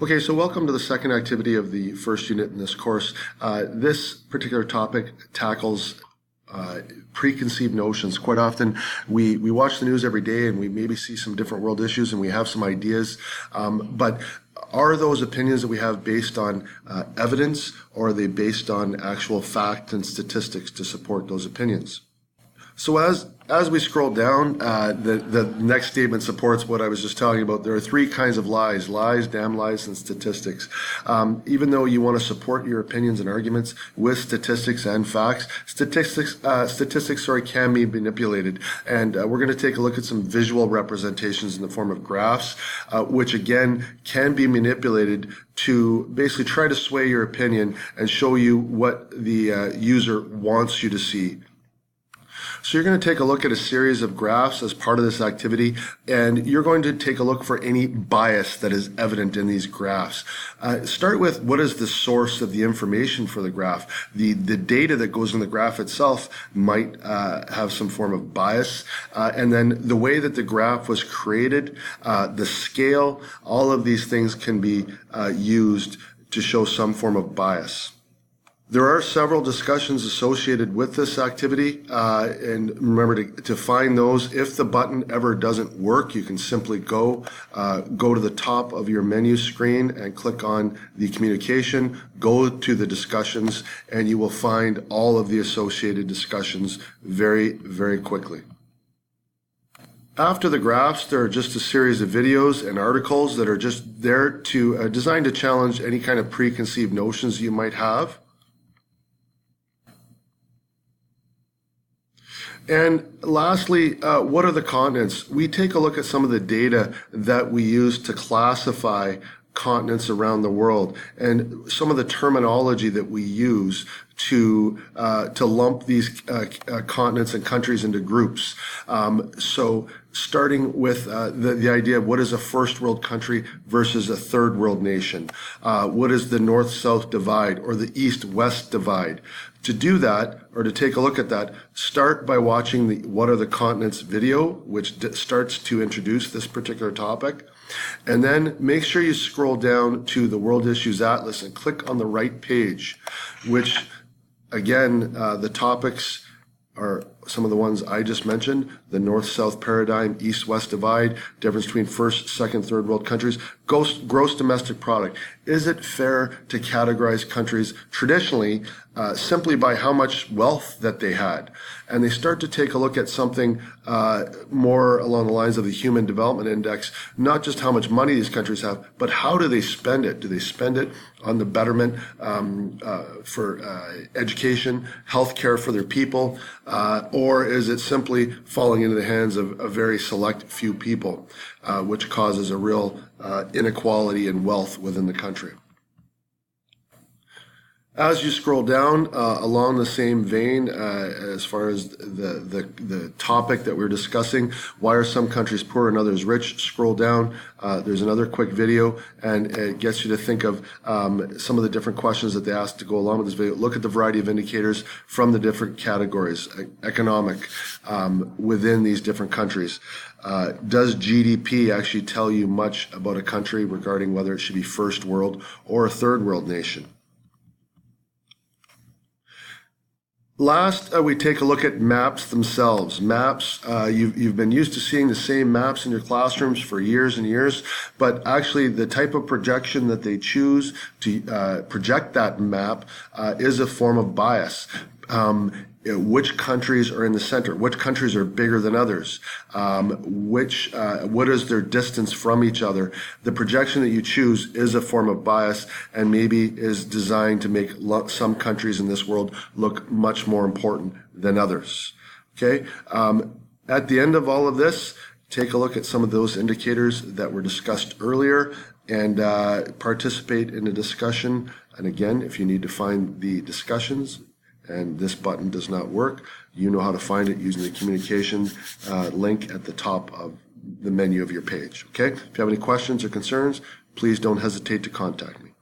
Okay, so welcome to the second activity of the first unit in this course. This particular topic tackles preconceived notions. Quite often we watch the news every day and we maybe see some different world issues and we have some ideas, but are those opinions that we have based on evidence, or are they based on actual fact and statistics to support those opinions? So as we scroll down, the next statement supports what I was just talking about. There are three kinds of lies: damn lies, and statistics. Even though you want to support your opinions and arguments with statistics and facts, statistics can be manipulated. And we're going to take a look at some visual representations in the form of graphs, which again can be manipulated to basically try to sway your opinion and show you what the user wants you to see. So you're going to take a look at a series of graphs as part of this activity, and you're going to take a look for any bias that is evident in these graphs. Start with what is the source of the information for the graph. The data that goes in the graph itself might have some form of bias, and then the way that the graph was created, the scale, all of these things can be used to show some form of bias. There are several discussions associated with this activity, and remember to find those. If the button ever doesn't work, you can simply go to the top of your menu screen and click on the communication, go to the discussions, and you will find all of the associated discussions very, very quickly. After the graphs, there are just a series of videos and articles that are just there to designed to challenge any kind of preconceived notions you might have. And lastly, what are the continents? We take a look at some of the data that we use to classify continents around the world and some of the terminology that we use to lump these continents and countries into groups. So starting with the idea of what is a first world country versus a third world nation. What is the north-south divide or the east-west divide? To do that, or to take a look at that, start by watching the What Are the Continents video, which starts to introduce this particular topic. And then make sure you scroll down to the World Issues Atlas and click on the right page, which again, the topics are some of the ones I just mentioned: the north-south paradigm, east-west divide, difference between first, second, third world countries, gross domestic product. Is it fair to categorize countries traditionally simply by how much wealth that they had? And they start to take a look at something more along the lines of the Human Development Index, not just how much money these countries have, but how do they spend it? Do they spend it on the betterment for education, healthcare for their people, or is it simply falling into the hands of a very select few people, which causes a real inequality in wealth within the country? As you scroll down along the same vein, as far as the topic that we're discussing, why are some countries poor and others rich? Scroll down. There's another quick video, and it gets you to think of some of the different questions that they ask to go along with this video. Look at the variety of indicators from the different categories, economic, within these different countries. Does GDP actually tell you much about a country regarding whether it should be first world or a third world nation? Last, we take a look at maps themselves. Maps, you've been used to seeing the same maps in your classrooms for years and years, but actually the type of projection that they choose to project that map is a form of bias. Which countries are in the center? Which countries are bigger than others? What is their distance from each other? The projection that you choose is a form of bias and maybe is designed to make some countries in this world look much more important than others. Okay? At the end of all of this, take a look at some of those indicators that were discussed earlier and participate in the discussion. And again, if you need to find the discussions, and this button does not work, you know how to find it using the communication link at the top of the menu of your page. Okay? If you have any questions or concerns, please don't hesitate to contact me.